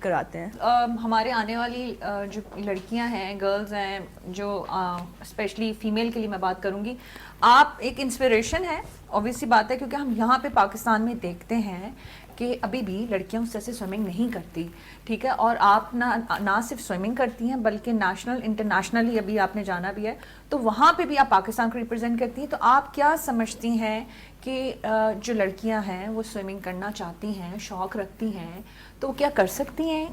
کراتے ہیں. ہمارے آنے والی جو لڑکیاں ہیں, گرلز ہیں, جو اسپیشلی فیمیل کے لیے میں بات کروں گی, آپ ایک انسپریشن ہے, obvious سی بات ہے, کیونکہ ہم یہاں پہ پاکستان میں دیکھتے ہیں کہ ابھی بھی لڑکیاں اس طرح سے سوئمنگ نہیں کرتی, ٹھیک ہے, اور آپ نہ صرف سوئمنگ کرتی ہیں بلکہ نیشنل انٹرنیشنلی ابھی آپ نے جانا بھی ہے, تو وہاں پہ بھی آپ پاکستان کو ریپرزینٹ کرتی ہیں. تو آپ کیا سمجھتی ہیں کہ جو لڑکیاں ہیں وہ سوئمنگ کرنا چاہتی ہیں, شوق رکھتی ہیں, تو وہ کیا کر سکتی ہیں؟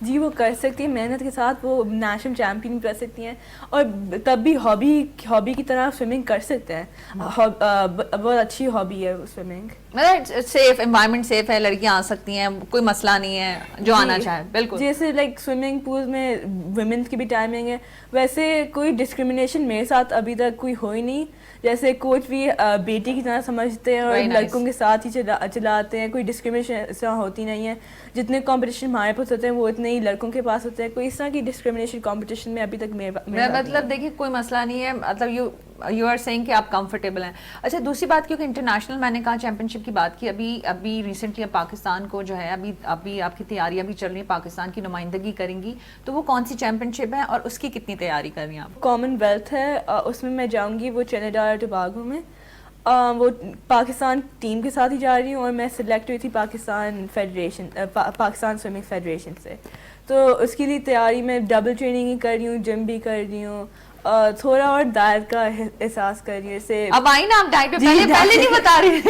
جی وہ کر سکتی ہیں, محنت کے ساتھ وہ نیشنل چیمپئن کر سکتی ہیں, اور تب بھی ہابی کی طرح سوئمنگ کر سکتے ہیں. بہت اچھی ہابی ہے سوئمنگ. مطلب سیف انوائرمنٹ, سیف ہے, لڑکیاں آ سکتی ہیں, کوئی مسئلہ نہیں ہے, جو آنا چاہے. بالکل جیسے لائک سوئمنگ پول میں ویمنس کی بھی ٹائمنگ ہے, ویسے کوئی ڈسکریمنیشن میرے ساتھ ابھی تک کوئی ہوئی نہیں. جیسے کوچ بھی بیٹی کی طرح سمجھتے ہیں اور لڑکوں کے ساتھ ہی چلاتے ہیں, کوئی ڈسکریمنیشن اس طرح ہوتی نہیں ہے. جتنے کمپٹیشن ہمارے پاس ہوتے ہیں وہ اتنے ہی لڑکوں کے پاس ہوتے ہیں. کوئی اس طرح کی ڈسکریمنیشن کمپٹیشن میں ابھی تک مطلب دیکھیے کوئی مسئلہ نہیں ہے, مطلب یو آر سیئنگ کہ آپ کمفرٹیبل ہیں. اچھا دوسری بات, کیونکہ انٹرنیشنل میں نے کہا چیمپئن شپ کی بات کی, ابھی ریسنٹلی پاکستان کو جو ہے ابھی آپ کی تیاریاں بھی چل رہی ہیں, پاکستان کی نمائندگی کریں گی, تو وہ کون سی چیمپئن شپ ہے اور اس کی کتنی تیاری کر رہی ہیں آپ؟ کامن ویلتھ ہے, اس میں جاؤں گی, وہ ٹرینیڈاڈ اور ٹوباگو میں. وہ پاکستان ٹیم کے ساتھ ہی جا رہی ہوں, اور میں سلیکٹ ہوئی تھی پاکستان سوئمنگ فیڈریشن سے. تو اس کے لیے تیاری میں ڈبل ٹریننگ ہی کر رہی ہوں, جم بھی کر رہی ہوں, تھوڑا اور ڈائٹ کا احساس کر رہی ہوں. جیسے اب آئی نا آپ ڈائٹ پہ, پہلے نہیں بتا رہی,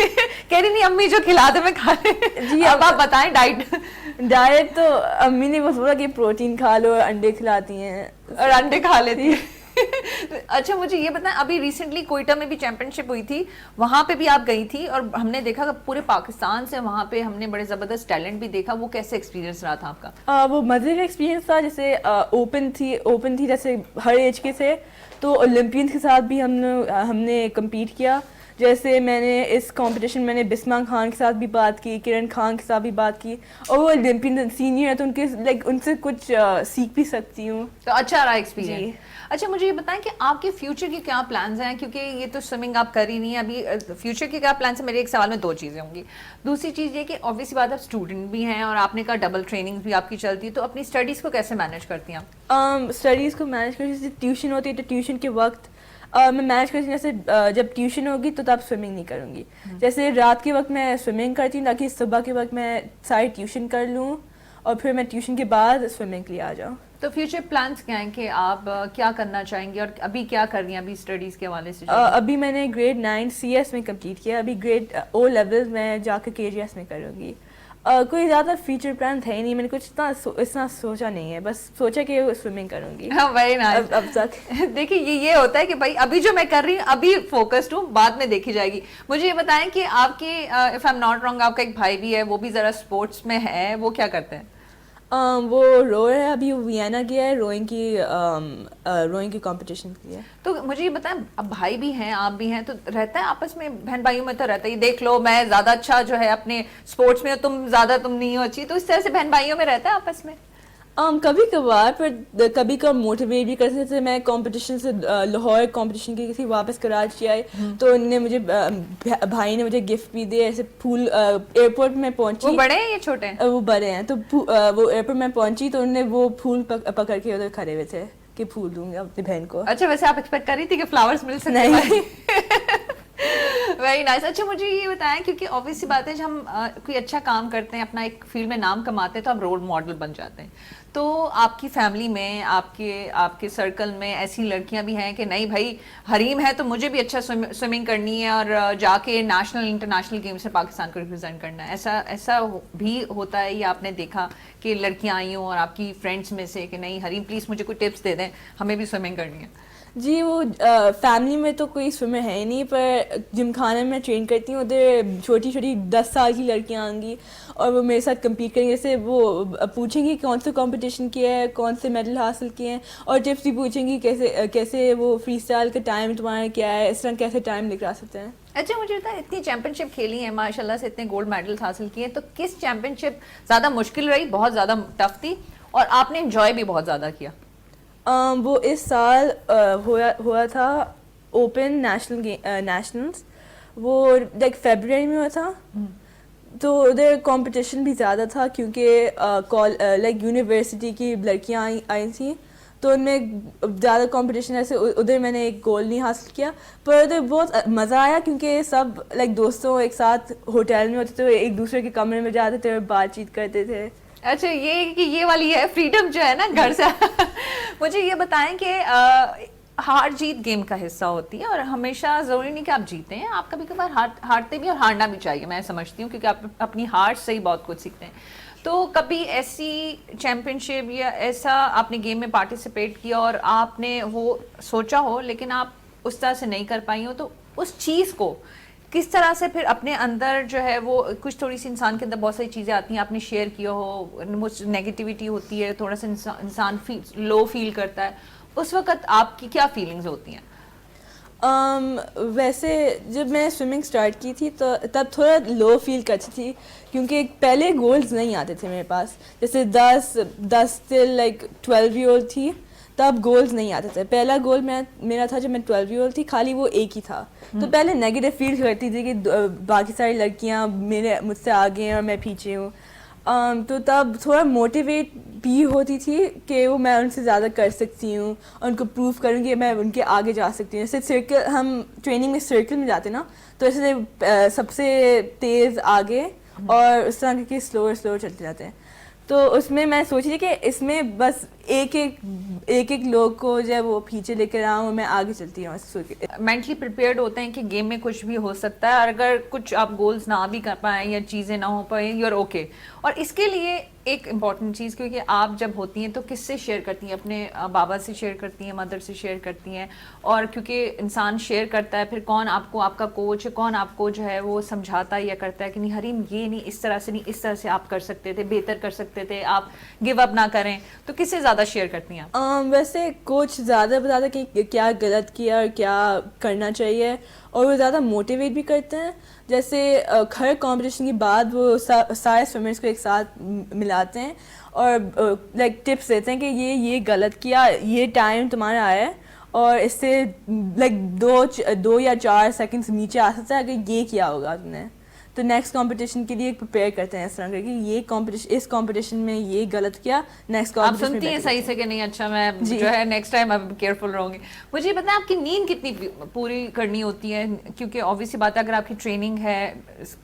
کہہ رہی نہیں امی جو کھلاتے میں کھا رہے. جی اب آپ بتائیں ڈائٹ تو امی نے بس بولا کہ پروٹین کھا لو, انڈے کھلاتی ہیں اور انڈے کھا لیتی ہیں. اچھا مجھے یہ بتائیں, ابھی ریسنٹلی کوئٹہ میں بھی چیمپئن شپ ہوئی تھی, وہاں پہ بھی آپ گئی تھی, اور ہم نے دیکھا کہ پورے پاکستان سے وہاں پہ ہم نے بڑے زبردست ٹیلنٹ بھی دیکھا. وہ کیسے ایکسپیرینس رہا تھا آپ کا؟ وہ مزے کا ایکسپیرینس تھا. جیسے اوپن تھی جیسے ہر ایج کے تھے, تو اولمپئنس کے ساتھ بھی ہم نے کمپیٹ کیا. جیسے میں نے اس کمپٹیشن میں نے بسما خان کے ساتھ بھی بات کی, کرن خان کے ساتھ بھی بات کی, اور وہ اولمپئن سینئر ہے تو ان سے کچھ سیکھ بھی سکتی ہوں. تو اچھا رہا ایکسپیرینس. اچھا مجھے یہ بتائیں کہ آپ کے فیوچر کے کیا پلانز ہیں, کیونکہ یہ تو سوئمنگ آپ کر ہی نہیں ہیں ابھی, فیوچر کے کیا پلانس ہیں؟ میرے ایک سوال میں دو چیزیں ہوں گی. دوسری چیز یہ کہ obviously بات, آپ اسٹوڈنٹ بھی ہیں اور آپ نے کہا ڈبل ٹریننگ بھی آپ کی چلتی ہے, تو اپنی اسٹڈیز کو کیسے مینیج کرتی ہیں آپ؟ اسٹڈیز کو مینیج کرتی, جیسے ٹیوشن ہوتی ہے تو ٹیوشن کے وقت میں مینیج کرتی ہوں. جیسے جب ٹیوشن ہوگی تو تب سوئمنگ نہیں کروں گی. جیسے رات کے وقت میں سوئمنگ کرتی ہوں تاکہ صبح کے وقت میں ساری ٹیوشن کر لوں, اور پھر میں ٹیوشن کے بعد سوئمنگ کے لیے آ جاؤں. تو فیوچر پلانس کیا ہیں کہ آپ کیا کرنا چاہیں گے, اور ابھی کیا کر رہی ہیں ابھی اسٹڈیز کے حوالے سے؟ ابھی میں نے گریڈ 9 CS میں کمپلیٹ کیا, ابھی گریڈ او لیول میں جا کے KGS میں کروں گی. کوئی زیادہ فیوچر پلان ہے ہی نہیں, میں نے کچھ اتنا سوچا نہیں ہے, بس سوچا کہ سوئمنگ کروں گی. Very nice. اب تک دیکھیے یہ ہوتا ہے کہ بھائی ابھی جو میں کر رہی ہوں ابھی فوکسڈ ہوں, بعد میں دیکھی جائے گی. مجھے یہ بتائیں کہ آپ کے if I am not wrong آپ کا ایک بھائی بھی ہے, وہ بھی ذرا اسپورٹس میں ہے, وہ کیا کرتے ہیں؟ وہ رو ہے, ابھی وینا گیا ہے روئنگ کی کمپٹیشن کی ہے. تو مجھے یہ بتائیں, اب بھائی بھی ہیں آپ بھی ہیں, تو رہتا ہے آپس میں بہن بھائیوں میں, تو رہتا ہے دیکھ لو میں زیادہ اچھا جو ہے اپنے اسپورٹس میں, تم نہیں ہو اچھی, تو اس طرح سے بہن بھائیوں میں رہتا ہے آپس میں؟ کبھی کبھار, پر کبھی کبھار موٹیویٹ بھی کرتے تھے. میں کمپٹیشن سے لاہور کمپٹیشن کی تھی, واپس کراچی آئی تو ان نے مجھے بھائی نے مجھے گفٹ بھی دیے, ایسے پھول. ایئرپورٹ میں پہنچی. وہ بڑے ہیں یا چھوٹے ہیں؟ وہ بڑے ہیں. تو وہ ایئرپورٹ میں پہنچی تو انہوں نے وہ پھول پکڑ کے ادھر کھڑے ہوئے تھے کہ پھول دوں گی اپنی بہن کو. اچھا ویسے آپ ایکسپیکٹ کر رہی تھی کہ فلاورز مل سکتے ہیں؟ Very nice. اچھا مجھے یہ بتائیں, کیونکہ obvious سی بات ہے جب ہم کوئی اچھا کام کرتے ہیں, اپنا ایک فیلڈ میں نام کماتے ہیں, تو آپ رول ماڈل بن جاتے ہیں. تو آپ کی فیملی میں, آپ کے سرکل میں ایسی لڑکیاں بھی ہیں کہ نہیں بھائی حریم ہے تو مجھے بھی اچھا سوئمنگ کرنی ہے اور جا کے نیشنل انٹرنیشنل گیمس میں پاکستان کو ریپرزینٹ کرنا ہے, ایسا بھی ہوتا ہے, یا آپ نے دیکھا کہ لڑکیاں آئی ہوں اور آپ کی فرینڈس میں سے کہ نہیں حریم پلیز مجھے کوئی ٹپس دے دیں, ہمیں بھی سوئمنگ کرنی ہے؟ جی وہ فیملی میں تو کوئی سوئمر ہے ہی نہیں, پر جم خانے میں ٹرین کرتی ہوں, ادھر چھوٹی 10 سال کی لڑکیاں آئیں گی اور وہ میرے ساتھ کمپیٹ کریں گے. جیسے وہ پوچھیں گی کون سا کمپٹیشن کیا ہے, کون سے میڈل حاصل کیے ہیں, اور ٹپس بھی پوچھیں گی کیسے وہ فری اسٹائل کا ٹائم تمہارا کیا ہے, اس طرح کیسے ٹائم لکھا سکتے ہیں. اچھا مجھے بتا, اتنی چیمپئن شپ کھیلی ہیں ماشاء اللہ سے, اتنے گولڈ میڈلس حاصل کیے ہیں, تو کس چیمپئن شپ زیادہ مشکل رہی, بہت زیادہ ٹف تھی, اور آپ نے انجوائے بھی بہت زیادہ کیا؟ وہ اس سال ہوا تھا اوپن نیشنلز, وہ لائک فیبروری میں ہوا تھا. تو ادھر کمپٹیشن بھی زیادہ تھا کیونکہ لائک یونیورسٹی کی لڑکیاں آئی تھیں تو ان میں زیادہ کمپٹیشن ایسے ادھر میں نے ایک گول نہیں حاصل کیا. پر ادھر بہت مزہ آیا کیونکہ سب لائک دوستوں ایک ساتھ ہوٹل میں ہوتے تھے, ایک دوسرے کے کمرے میں جاتے تھے اور بات چیت کرتے تھے. اچھا, یہ والی ہے فریڈم جو ہے نا گھر سے. مجھے یہ بتائیں کہ ہار جیت گیم کا حصہ ہوتی ہے اور ہمیشہ ضروری نہیں کہ آپ جیتے ہیں, آپ کبھی کبھار ہارتے بھی اور ہارنا بھی چاہیے, میں سمجھتی ہوں, کیونکہ آپ اپنی ہار سے ہی بہت کچھ سیکھتے ہیں. تو کبھی ایسی چیمپئن شپ یا ایسا آپ نے گیم میں پارٹیسپیٹ کیا اور آپ نے وہ سوچا ہو لیکن آپ اس طرح سے نہیں کر پائی ہو, تو اس چیز کو کس طرح سے پھر اپنے اندر جو ہے وہ کچھ تھوڑی سی انسان کے اندر بہت ساری چیزیں آتی ہیں, آپ نے شیئر کیا ہو, نیگیٹیوٹی ہوتی ہے, تھوڑا سا انسان لو فیل کرتا ہے, اس وقت آپ کی کیا فیلنگز ہوتی ہیں؟ ویسے جب میں سوئمنگ اسٹارٹ کی تھی تو تب تھوڑا لو فیل کرتی تھی کیونکہ پہلے گولز نہیں آتے تھے میرے پاس. جیسے 10 سے لائک 12 ایئر اولڈ تھی تب گولز نہیں آتے تھے. پہلا گول میرا تھا جب میں 12 ایئر اولڈ تھی, خالی وہ ایک ہی تھا. تو پہلے نیگیٹو فیل کرتی تھی کہ باقی ساری لڑکیاں مجھ سے آگے ہیں اور میں پیچھے ہوں. تو تب تھوڑا موٹیویٹ بھی ہوتی تھی کہ وہ میں ان سے زیادہ کر سکتی ہوں اور ان کو پروف کروں کہ میں ان کے آگے جا سکتی ہوں. جیسے سرکل, ہم ٹریننگ میں سرکل میں جاتے نا, تو ایسے سب سے تیز آگے اور اس طرح کے سلو چلتے جاتے ہیں. تو اس میں سوچی تھی کہ اس میں بس ایک لوگ کو جو ہے وہ پیچھے لے کر آؤں اور میں آگے چلتی ہوں. مینٹلی پریپیئرڈ ہوتے ہیں کہ گیم میں کچھ بھی ہو سکتا ہے, اور اگر کچھ آپ گولز نہ بھی کر پائیں یا چیزیں نہ ہو پائیں, یو آر اوکے. اور اس کے لیے ایک امپورٹنٹ چیز, کیونکہ آپ جب ہوتی ہیں تو کس سے شیئر کرتی ہیں؟ اپنے بابا سے شیئر کرتی ہیں, مدر سے شیئر کرتی ہیں, اور کیونکہ انسان شیئر کرتا ہے پھر کون آپ کا کوچ ہے, کون آپ کو جو ہے وہ سمجھاتا ہے یا کرتا ہے کہ نہیں حریم یہ نہیں, اس طرح سے نہیں, اس طرح سے آپ کر سکتے تھے, بہتر کر سکتے تھے, آپ گیو اپ نہ کریں. تو کس سے زیادہ شیئر کرتی ہیں؟ ویسے کوچ زیادہ بتاتا کہ کیا غلط کیا اور کیا کرنا چاہیے, اور وہ زیادہ موٹیویٹ بھی کرتے ہیں. جیسے ہر کمپٹیشن کے بعد وہ سارے سوئمرس کو ایک ساتھ ملاتے ہیں اور لائک ٹپس دیتے ہیں کہ یہ غلط کیا, یہ ٹائم تمہارا آیا ہے اور اس سے لائک 2 یا 4 سیکنڈز نیچے آ سکتا ہے اگر یہ کیا ہوگا تم نے. تو نیکسٹ کمپٹیشن کے لیے پریپیئر کرتے ہیں اس طرح کہ یہ اس کمپٹیشن میں یہ غلط کیا, نیکسٹ کمپٹیشن آپ سنتی ہیں صحیح سے کہ نہیں اچھا میں جو ہے نیکسٹ ٹائم اب کیئرفل رہوں گی. مجھے بتائیں آپ کی نیند کتنی پوری کرنی ہوتی ہے؟ کیونکہ آبویسلی بات ہے اگر آپ کی ٹریننگ ہے,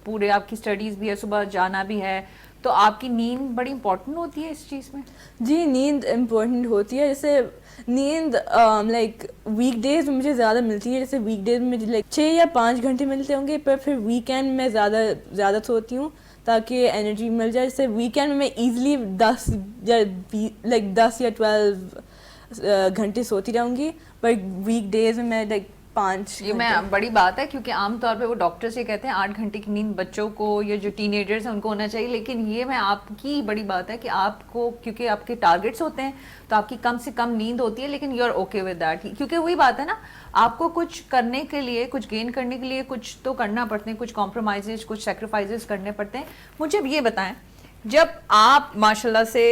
پورے آپ کی اسٹڈیز بھی ہے, صبح جانا بھی ہے, تو آپ کی نیند بڑی امپورٹنٹ ہوتی ہے اس چیز میں. جی نیند امپورٹنٹ ہوتی ہے. جیسے نیند لائک ویک ڈیز میں مجھے زیادہ ملتی ہے. جیسے ویک ڈیز میں مجھے لائک 6 یا 5 گھنٹے ملتے ہوں گے, پر پھر ویکینڈ میں زیادہ سوتی ہوں تاکہ انرجی مل جائے. جیسے ویکینڈ میں ایزیلی 10 یا 12 گھنٹے سوتی رہوں گی, پر ویک ڈیز میں لائک 5. یہ میں بڑی بات ہے کیونکہ عام طور پہ وہ ڈاکٹرز یہ کہتے ہیں 8 گھنٹے کی نیند بچوں کو یا جو ٹین ایجرز ہیں ان کو ہونا چاہیے, لیکن یہ میں آپ کی بڑی بات ہے کہ آپ کو, کیونکہ آپ کے ٹارگیٹس ہوتے ہیں تو آپ کی کم سے کم نیند ہوتی ہے, لیکن you are okay with that. کیونکہ وہی بات ہے نا, آپ کو کچھ کرنے کے لیے, کچھ گین کرنے کے لیے کچھ تو کرنا پڑتے ہیں, کچھ کمپرومائزز, کچھ سیکریفائزز کرنے پڑتے ہیں. مجھے یہ بتائیں جب آپ ماشاءاللہ سے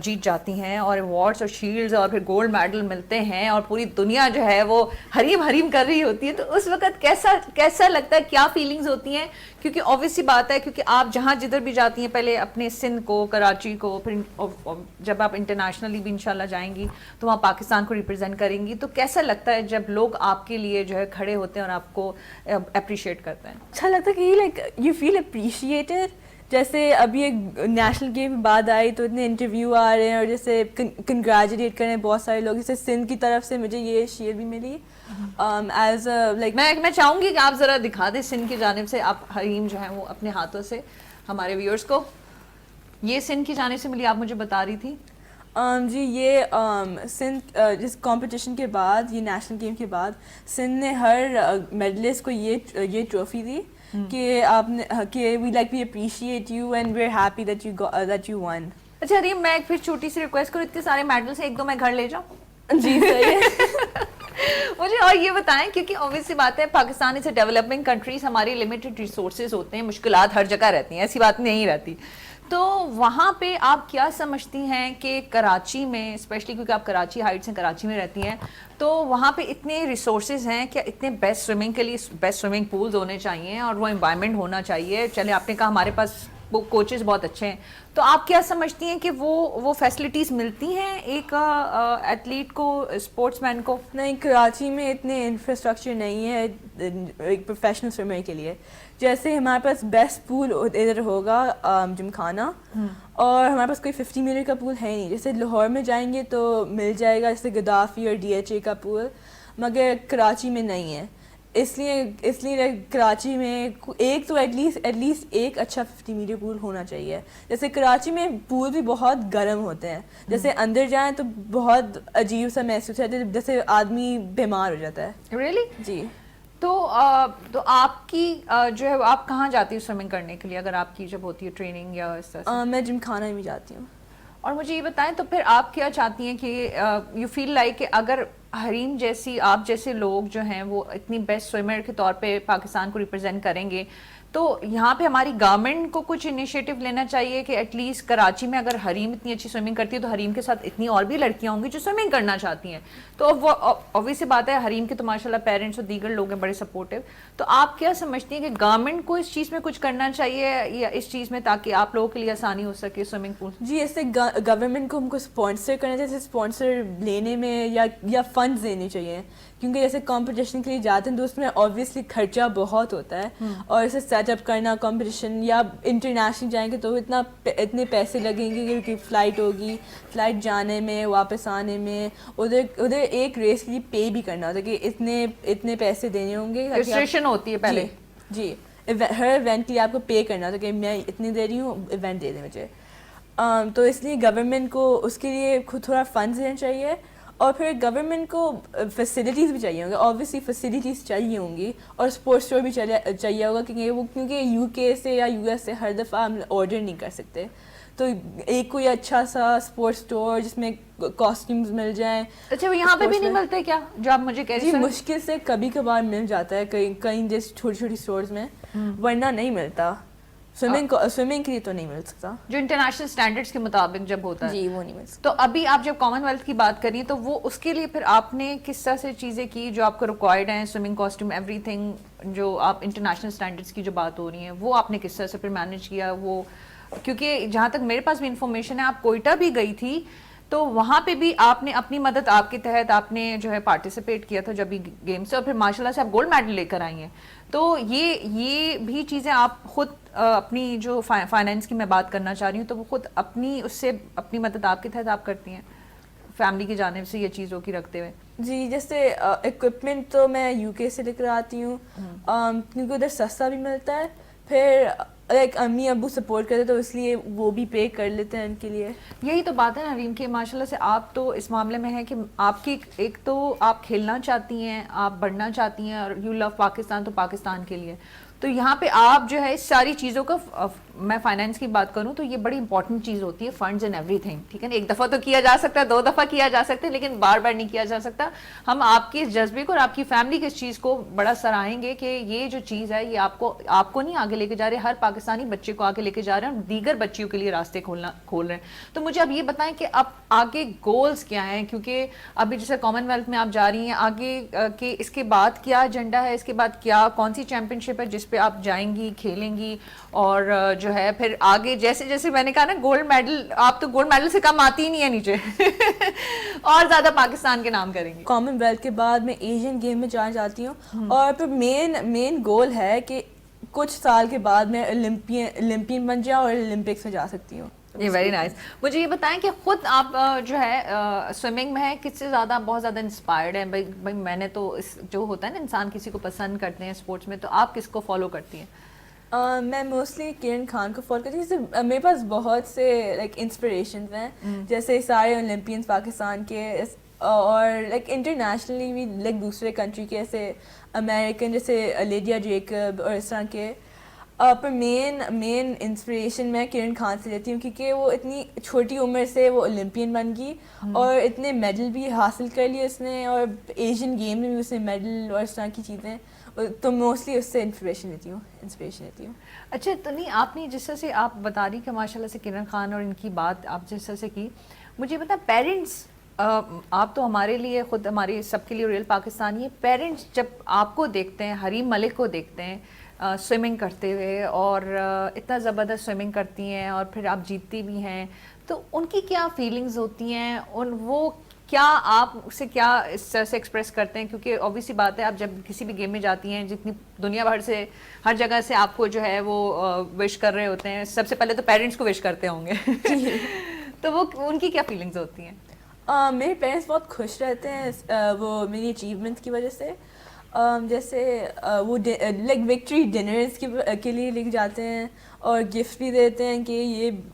جیت جاتی ہیں اور ایوارڈس اور شیلڈز اور پھر گولڈ میڈل ملتے ہیں اور پوری دنیا جو ہے وہ حریم کر رہی ہوتی ہے, تو اس وقت کیسا لگتا ہے, کیا فیلنگز ہوتی ہیں؟ کیونکہ اوبویسلی بات ہے کیونکہ آپ جہاں جدھر بھی جاتی ہیں, پہلے اپنے سندھ کو, کراچی کو, پھر جب آپ انٹرنیشنلی بھی انشاءاللہ جائیں گی تو وہاں پاکستان کو ریپرزینٹ کریں گی, تو کیسا لگتا ہے جب لوگ آپ کے لیے جو ہے کھڑے ہوتے ہیں اور آپ کو اپریشیٹ کرتے ہیں؟ اچھا لگتا ہے کہ لائک یو فیل اپریشیٹڈ. جیسے ابھی ایک نیشنل گیم بعد آئی تو اتنے انٹرویو آ رہے ہیں اور جیسے کنگریچولیٹ کریں بہت سارے لوگ. جیسے سندھ کی طرف سے مجھے یہ شیئر بھی ملی ایز لائک. میں چاہوں گی کہ آپ ذرا دکھا دیں سندھ کی جانب سے, آپ حریم جو ہے وہ اپنے ہاتھوں سے ہمارے ویورز کو. یہ سندھ کی جانب سے ملی, آپ مجھے بتا رہی تھی. جی یہ سندھ جس کمپٹیشن کے بعد, یہ نیشنل گیم کے بعد سندھ نے ہر میڈلسٹ کو یہ ٹرافی دی کہ آپ نے کہ we like we appreciate you and we are happy that you won. اچھا حریم, میں پھر چھوٹی سی ریکویسٹ کروں, اتنے سارے میڈل سے 1-2 میں گھر لے جاؤں. جی صحیح ہے. مجھے اور یہ بتائیں, کیونکہ اوبویسلی بات ہے پاکستان از اے ڈیولپنگ کنٹریز, ہماری لمیٹڈ ریسورسز ہوتے ہیں, مشکلات ہر جگہ رہتی ہیں, ایسی بات نہیں رہتی. تو وہاں پہ آپ کیا سمجھتی ہیں کہ کراچی میں اسپیشلی کیونکہ آپ کراچی ہائٹس ہیں کراچی میں رہتی ہیں تو وہاں پہ اتنے ریسورسز ہیں کہ اتنے بیسٹ سوئمنگ کے لیے بیسٹ سوئمنگ پولز ہونے چاہیے اور وہ انوائرمنٹ ہونا چاہیے. چلے آپ نے کہا ہمارے پاس وہ کوچز بہت اچھے ہیں, تو آپ کیا سمجھتی ہیں کہ وہ فیسلٹیز ملتی ہیں ایک ایتھلیٹ کو, اسپورٹس مین کو؟ نہیں, کراچی میں اتنے انفراسٹرکچر نہیں ہے ایک پروفیشنل سوئمر کے لیے. جیسے ہمارے پاس بیسٹ پول ادھر ہوگا جمخانہ, اور ہمارے پاس کوئی 50 میٹر کا پول ہے نہیں. جیسے لاہور میں جائیں گے تو مل جائے گا جیسے گدافی اور DHA کا پول, مگر کراچی میں نہیں ہے. اس لیے کراچی میں ایک تو ایٹ لیسٹ ایک اچھا 50 میٹر پول ہونا چاہیے. جیسے کراچی میں پول بھی بہت گرم ہوتے ہیں, جیسے اندر جائیں تو بہت عجیب سا محسوس ہوتا ہے, جیسے آدمی بیمار ہو جاتا ہے. ریئلی؟ جی. تو آپ کی جو ہے آپ کہاں جاتی ہو سوئمنگ کرنے کے لیے اگر آپ کی جب ہوتی ہے ٹریننگ یا اس طرح سے؟ میں جمخانہ میں جاتی ہوں. اور مجھے یہ بتائیں تو پھر آپ کیا چاہتی ہیں کہ یو فیل لائک کہ اگر حریم جیسی آپ جیسے لوگ جو ہیں وہ اتنی بیسٹ سوئمر کے طور پہ پاکستان کو ریپرزینٹ کریں گے, تو یہاں پہ ہماری گورنمنٹ کو کچھ انیشیٹو لینا چاہیے کہ ایٹ لیسٹ کراچی میں اگر حریم اتنی اچھی سوئمنگ کرتی ہے تو حریم کے ساتھ اتنی اور بھی لڑکیاں ہوں گی جو سوئمنگ کرنا چاہتی ہیں. تو اب وہ obvious سی بات ہے, حریم کے تو ماشاء اللہ پیرنٹس اور دیگر لوگ ہیں بڑے سپورٹیو. تو آپ کیا سمجھتی ہیں کہ گورنمنٹ کو اس چیز میں کچھ کرنا چاہیے یا اس چیز میں تاکہ آپ لوگوں کے لیے آسانی ہو سکے سوئمنگ پول؟ جی, ایسے گورنمنٹ کو ہم کو اسپانسر کرنا چاہیے, اسپانسر لینے میں یا فنڈز دینے چاہیے, کیونکہ جیسے کمپٹیشن کے لیے جاتے ہیں تو اس میں آبویسلی خرچہ بہت ہوتا ہے, اور اسے سیٹ اپ کرنا کمپٹیشن یا انٹرنیشنل جائیں گے تو اتنے پیسے لگیں گے کیونکہ فلائٹ ہوگی, فلائٹ جانے میں واپس آنے میں, ادھر ایک ریس کے لیے پے بھی کرنا ہوتا ہے کہ اتنے پیسے دینے ہوں گے. رجسٹریشن ہوتی ہے پہلے. جی, ہر ایونٹ کے لیے آپ کو پے کرنا ہوتا ہے کہ میں اتنے دے رہی ہوں, ایونٹ دے دیں مجھے. تو اس لیے گورنمنٹ کو اس کے لیے خود تھوڑا فنڈز دینا چاہیے, اور پھر گورنمنٹ کو فیسلٹیز بھی چاہیے ہوں گی. آبویسلی فیسلٹیز چاہیے ہوں گی, اور اسپورٹس اسٹور بھی چاہیے ہوگا کیونکہ UK سے یا US سے ہر دفعہ ہم آرڈر نہیں کر سکتے. تو ایک کوئی اچھا سا اسپورٹس اسٹور جس میں کاسٹیومز مل جائیں. اچھا, وہ یہاں پہ بھی نہیں ملتے کیا جو آپ مجھے کہہ رہی ہیں؟ جی, مشکل سے کبھی کبھار مل جاتا ہے کہیں جیسے چھوٹی چھوٹی اسٹورز میں, ورنہ نہیں ملتا. سوئمنگ کے لیے تو نہیں مل سکتا جو انٹرنیشنل اسٹینڈرڈس کے مطابق جب ہوتا ہے. جی, وہ نہیں مل سکتا. تو ابھی آپ جب کامن ویلتھ کی بات کریے تو وہ اس کے لیے پھر آپ نے کس طرح سے چیزیں کی جو آپ کو ریکوائرڈ ہیں, سوئمنگ کاسٹیوم ایوری تھنگ, جو آپ انٹرنیشنل اسٹینڈرڈس کی جو بات ہو رہی ہیں وہ آپ نے کس طرح سے پھر مینیج کیا؟ وہ کیونکہ جہاں تک میرے پاس بھی انفارمیشن ہے آپ کوئٹہ بھی گئی تھی تو وہاں پہ بھی آپ نے اپنی مدد آپ کے تحت آپ نے جو ہے پارٹیسپیٹ کیا تھا جب بھی گیم سے, اور پھر ماشاء اللہ سے آپ گولڈ میڈل لے کر آئی ہیں. تو یہ بھی چیزیں آپ خود اپنی جو فائنینس کی میں بات کرنا چاہ رہی ہوں تو وہ خود اپنی اس سے اپنی مدد آپ کے تحت آپ کرتی ہیں فیملی کی جانب سے یہ چیزوں کی رکھتے ہوئے؟ جی, جیسے اکوپمنٹ تو میں UK سے لے کر آتی ہوں کیونکہ ادھر سستا بھی ملتا ہے. پھر لائک امی ابو سپورٹ کرتے تو اس لیے وہ بھی پے کر لیتے ہیں ان کے لیے. یہی تو بات ہے نا حریم کہ ماشاء اللہ سے آپ تو اس معاملے میں ہے کہ آپ کی ایک تو آپ کھیلنا چاہتی ہیں, آپ بڑھنا چاہتی ہیں, اور یو لو پاکستان, تو پاکستان کے لیے. تو یہاں پہ آپ جو ہے اس ساری چیزوں کا, میں فائنینس کی بات کروں تو یہ بڑی امپورٹنٹ چیز ہوتی ہے, فنڈز اینڈ ایوری تھنگ, ٹھیک ہے نا. ایک دفعہ تو کیا جا سکتا ہے, 2 دفعہ کیا جا سکتا ہے, لیکن بار بار نہیں کیا جا سکتا. ہم آپ کے اس جذبے کو اور آپ کی فیملی کے اس چیز کو بڑا سراہیں گے کہ یہ جو چیز ہے یہ آپ کو نہیں آگے لے کے جا رہے, ہر پاکستانی بچے کو آگے لے کے جا رہے ہیں, اور دیگر بچیوں کے لیے راستے کھول رہے ہیں. تو مجھے اب یہ بتائیں کہ اب آگے گولز کیا ہیں, کیونکہ ابھی جیسے کامن ویلتھ میں آپ جا رہی ہیں, آگے کہ اس کے بعد کیا ایجنڈا ہے, اس کے بعد کیا کون سی چیمپئن شپ ہے جس پہ آپ جائیں گی, کھیلیں گی, اور جو ہے پھر آگے جیسے جیسے میں نے کہا نا گولڈ میڈل, آپ تو گولڈ میڈل سے کم آتی ہی نہیں ہے نیچے اور زیادہ پاکستان کے نام کریں گے. کامن ویلتھ کے بعد میں ایشین گیم میں جانا چاہتی ہوں, اور پھر مین گول ہے کہ کچھ سال کے بعد میں اولمپئن بن جاؤں اور اولمپکس میں جا سکتی ہوں. یہ ویری نائس. مجھے یہ بتائیں کہ خود آپ جو ہے سوئمنگ میں ہے کس سے زیادہ بہت زیادہ انسپائرڈ ہیں؟ بھائی میں نے تو جو ہوتا ہے نا انسان کسی کو پسند کرتے ہیں اسپورٹس میں, تو آپ کس کو فالو کرتی ہیں؟ میں موسٹلی کرن خان کو فالو کرتی ہوں. جیسے میرے پاس بہت سے لائک انسپریشنز ہیں, جیسے سارے اولمپئنس پاکستان کے, اور لائک انٹرنیشنلی بھی لائک دوسرے کنٹری کے, ایسے امریکن جیسے لیڈیا جیکب اور اس طرح کے. پر مین انسپریشن میں کرن خان سے لیتی ہوں کیونکہ وہ اتنی چھوٹی عمر سے وہ اولمپئن بن گئی, اور اتنے میڈل بھی حاصل کر لیے اس نے, اور ایشین گیم میں بھی اس نے میڈل اور اس طرح کی چیزیں, تو موسٹلی اس سے انسپریشن لیتی ہوں. اچھا تو نہیں آپ نے جس طرح سے آپ بتا رہی کہ ماشاء اللہ سے کرن خان اور ان کی بات آپ جس طرح سے کی, مجھے بتا پیرنٹس, آپ تو ہمارے لیے خود ہمارے سب کے لیے ریئل پاکستانی ہے, پیرنٹس جب آپ کو دیکھتے ہیں, حریم ملک کو دیکھتے ہیں سوئمنگ کرتے ہوئے اور اتنا زبردست سوئمنگ کرتی ہیں اور پھر آپ جیتتی بھی ہیں, تو ان کی کیا فیلنگز ہوتی ہیں, وہ کیا آپ اسے کیا اس طرح سے ایکسپریس کرتے ہیں؟ کیونکہ اوبیسلی بات ہے آپ جب کسی بھی گیم میں جاتی ہیں, جتنی دنیا بھر سے ہر جگہ سے آپ کو جو ہے وہ وش کر رہے ہوتے ہیں, سب سے پہلے تو پیرنٹس کو وش کرتے ہوں گے تو وہ ان کی کیا فیلنگز ہوتی ہیں؟ میرے پیرنٹس بہت خوش رہتے ہیں وہ میری اچیومنٹ کی وجہ سے. جیسے وہ لائک وکٹری ڈنرز کے لیے لے جاتے ہیں اور گفٹ بھی دیتے ہیں کہ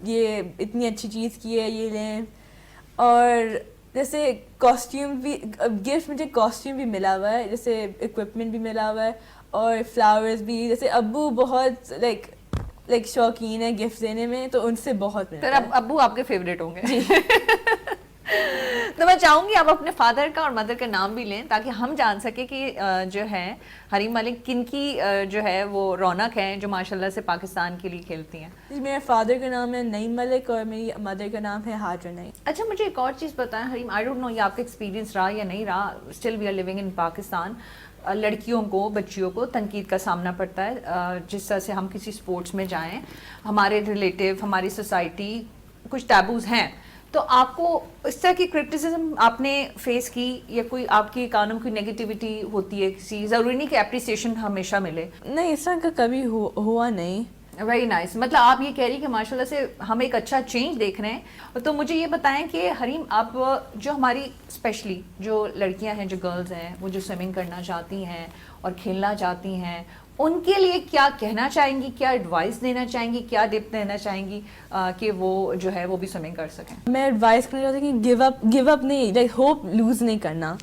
یہ اتنی اچھی چیز کی ہے, یہ لیں. اور جیسے کاسٹیوم بھی, گفٹ مجھے کاسٹیوم بھی ملا ہوا ہے, جیسے اکوپمنٹ بھی ملا ہوا ہے اور فلاورز بھی. جیسے ابو بہت لائک شوقین ہے گفٹ دینے میں, تو ان سے بہت ملتا ہے. ابو آپ کے فیوریٹ ہوں گے تو میں چاہوں گی آپ اپنے فادر کا اور مدر کا نام بھی لیں تاکہ ہم جان سکیں کہ جو ہے حریم ملک کن کی جو ہے وہ رونق ہے جو ماشاءاللہ سے پاکستان کے لیے کھیلتی ہیں. جی میرے فادر کا نام ہے نعیم ملک اور میری مدر کا نام ہے ہاجر نعیم. اچھا مجھے ایک اور چیز بتائیں حریم, آئی ڈونٹ نو یہ آپ کا ایکسپیرینس رہا یا نہیں رہا, still we are living in Pakistan, لڑکیوں کو, بچیوں کو تنقید کا سامنا پڑتا ہے. جس طرح سے ہم کسی اسپورٹس میں جائیں, ہمارے ریلیٹیو, ہماری سوسائٹی, کچھ ٹیبوز ہیں, تو آپ کو اس طرح کی کرٹیسزم آپ نے فیس کی یا کوئی آپ کی کانوں کی نیگیٹیوٹی ہوتی ہے کسی, ضروری نہیں کہ اپریسیشن ہمیشہ ملے؟ نہیں, اس طرح کا کبھی ہوا نہیں. Very nice. مطلب آپ یہ کہہ رہی کہ ماشاء اللہ سے ہم ایک اچھا چینج دیکھ رہے ہیں. تو مجھے یہ بتائیں کہ حریم آپ جو ہماری اسپیشلی جو لڑکیاں ہیں, جو گرلز ہیں, وہ جو سوئمنگ کرنا چاہتی ہیں اور کھیلنا چاہتی ہیں, ان کے لیے کیا کہنا چاہیں گی, کیا ایڈوائس دینا چاہیں گی, کیا ٹپ دینا چاہیں گی کہ وہ جو ہے وہ بھی سوئمنگ کر سکیں؟ میں ایڈوائس کرنا چاہتی ہوں کہ گیو اپ نہیں, لائک ہوپ لوز نہیں کرنا.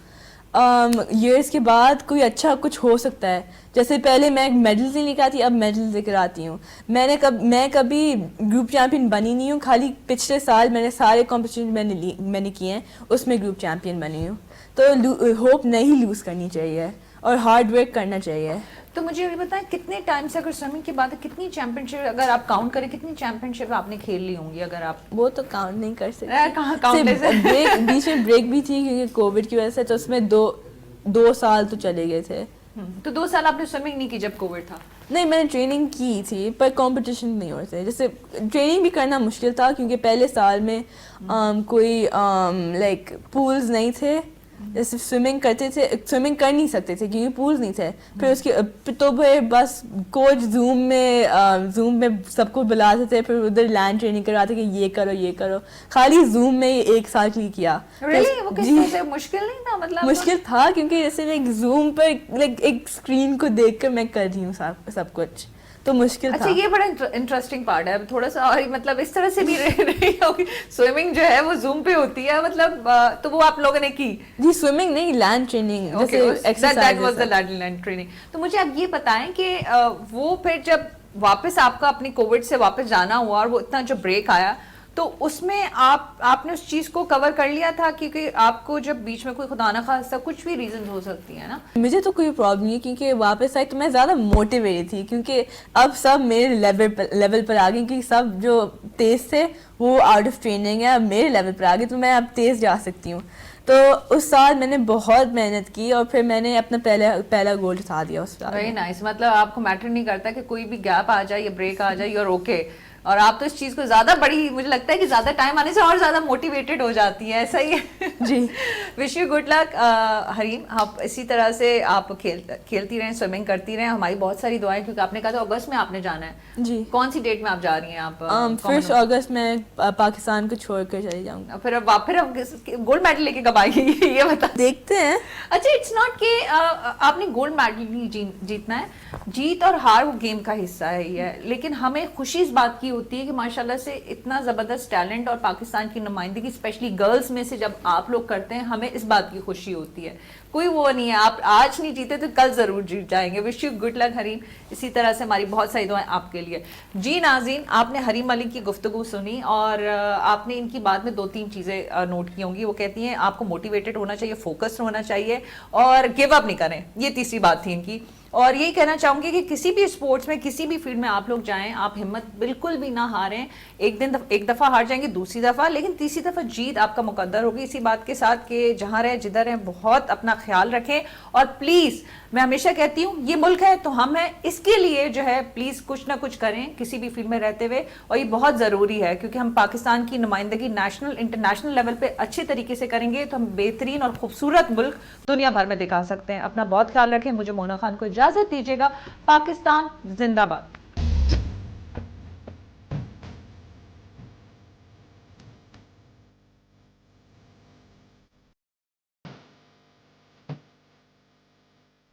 ایئرس کے بعد کوئی اچھا کچھ ہو سکتا ہے. جیسے پہلے میں میڈلز نہیں لے کے آتی, اب میڈلز لے کر آتی ہوں. میں کبھی گروپ چیمپئن بنی نہیں ہوں, خالی پچھلے سال میں نے سارے کمپٹیشن میں نے کیے ہیں, اس میں گروپ چیمپئن بنی ہوں. تو ہوپ نہیں لوز کرنی چاہیے اور ہارڈ ورک کرنا چاہیے. تو مجھے یہ بتائیں کتنے ٹائم سے, اگر سوئمنگ کی بات ہے, کتنی چیمپئن شپ اگر آپ کاؤنٹ کریں, کتنی چیمپئن شپ آپ نے کھیل لی ہوں گی؟ اگر آپ وہ تو کاؤنٹ نہیں کر سکتے, کہاں کاؤنٹ بیچ میں بریک بھی تھی کیونکہ کووڈ کی وجہ سے, تو اس میں 2 سال تو چلے گئے تھے. تو 2 سال آپ نے سوئمنگ نہیں کی جب کووڈ تھا؟ نہیں, میں نے ٹریننگ کی تھی پر کمپٹیشن نہیں ہوتے. جیسے ٹریننگ بھی کرنا مشکل تھا کیونکہ پہلے سال میں کوئی لائک پولز نہیں تھے. جیسے سوئمنگ کرتے تھے, سوئمنگ کر نہیں سکتے تھے کیونکہ پولز نہیں تھے. پھر اس کے تو پھر بس کوچ زوم میں سب کو بلاتے تھے, پھر ادھر لینڈ ٹریننگ کرواتے کہ یہ کرو یہ کرو. خالی زوم میں 1 سال کے لیے کیا. مشکل نہیں تھا؟ مطلب مشکل تھا کیونکہ جیسے لائک زوم پر لائک ایک اسکرین کو دیکھ کر میں کر رہی ہوں سب کچھ, تو مشکل تھا. اچھا یہ بڑا انٹرسٹنگ پارٹ ہے تھوڑا سا, اور مطلب اس طرح سے بھی رہی ہوگی سوئمنگ جو ہے وہ زوم پہ ہوتی ہے, مطلب تو وہ آپ لوگوں نے کی؟ جی سوئمنگ نہیں, لینڈ ٹریننگ. Land training. تو مجھے آپ یہ بتائیں کہ وہ پھر جب واپس آپ کا اپنی کووڈ سے واپس جانا ہوا اور وہ اتنا جو بریک آیا, تو اس میں آپ نے اس چیز کو کور کر لیا تھا؟ کیونکہ آپ کو جب بیچ میں کوئی خدا نہ خواستہ کچھ بھی ریزنز ہو سکتی ہیں نا. مجھے تو کوئی پرابلم نہیں, کیونکہ واپس آئی تو میں زیادہ موٹیویٹڈ تھی, کیونکہ اب سب میرے لیول پر آ گئے, کیونکہ سب جو تیز تھے وہ آؤٹ آف ٹریننگ ہے, اب میرے لیول پر آ گئے, تو میں اب تیز جا سکتی ہوں. تو اس سال میں نے بہت محنت کی اور پھر میں نے اپنا پہلا گولڈ اٹھا دیا اس سال. Very nice. مطلب آپ کو میٹر نہیں کرتا کہ کوئی بھی گیپ آ جائے یا بریک آ جائے, یو آر اوکے. اور آپ تو اس چیز کو زیادہ بڑی, مجھے لگتا ہے کہ زیادہ ٹائم آنے سے اور زیادہ موٹیویٹڈ ہو جاتی ہے. ایسا ہی ہے جی. وش یو گڈ لک حریم. آپ اسی طرح سے آپ کھیلتی رہیں, سوئمنگ کرتی رہیں. ہماری بہت ساری دعائیں, کیونکہ آپ نے کہا تھا اگست میں آپ نے جانا ہے. جی کون سی ڈیٹ میں آپ جا رہی ہیں؟ آپ 1 اگست میں پاکستان کو چھوڑ کر چلی جاؤں گا. پھر گولڈ میڈل لے کے کب آئے گی یہ بتا, دیکھتے ہیں. اچھا اٹس ناٹ کہ آپ نے گولڈ میڈل نہیں جیتنا ہے, جیت اور ہار وہ گیم کا حصہ ہے, لیکن ہمیں خوشی اس بات کی ہوتی ہے کہ ماشاءاللہ سے اتنا زبردست ٹیلنٹ اور پاکستان کی نمائندگی اسپیشلی گرلز میں سے جب آپ لوگ کرتے ہیں, ہمیں اس بات کی خوشی ہوتی ہے. کوئی وہ نہیں ہے آپ آج نہیں جیتے تو کل ضرور جیت جائیں گے. وش یو گڈ لک حریم. اسی طرح سے ہماری بہت ساری دعائیں آپ کے لیے. جی ناظرین, آپ نے حریم ملک کی گفتگو سنی اور آپ نے ان کی بات میں 2-3 چیزیں نوٹ کی ہوں گی. وہ کہتی ہیں آپ کو موٹیویٹڈ ہونا چاہیے, فوکسڈ ہونا چاہیے اور گیو اپ نہیں کریں, یہ تیسری بات تھی ان کی. اور یہی کہنا چاہوں گی کہ کسی بھی اسپورٹس میں کسی بھی فیلڈ میں آپ لوگ جائیں, آپ ہمت بالکل بھی نہ ہاریں. ایک دفعہ ہار جائیں گے, دوسری دفعہ, لیکن تیسری دفعہ جیت آپ کا مقدر ہوگی. اسی بات کے ساتھ کہ جہاں رہیں جدھر ہیں بہت اپنا خیال رکھیں, اور پلیز میں ہمیشہ کہتی ہوں یہ ملک ہے تو ہم ہیں, اس کے لیے جو ہے پلیز کچھ نہ کچھ کریں کسی بھی فیلڈ میں رہتے ہوئے, اور یہ بہت ضروری ہے کیونکہ ہم پاکستان کی نمائندگی نیشنل انٹرنیشنل لیول پہ اچھے طریقے سے کریں گے تو ہم بہترین اور خوبصورت ملک دنیا بھر میں دکھا سکتے ہیں. اپنا بہت خیال رکھیں. مجھے مونا خان کو اجازت دیجیے گا. پاکستان زندہ باد.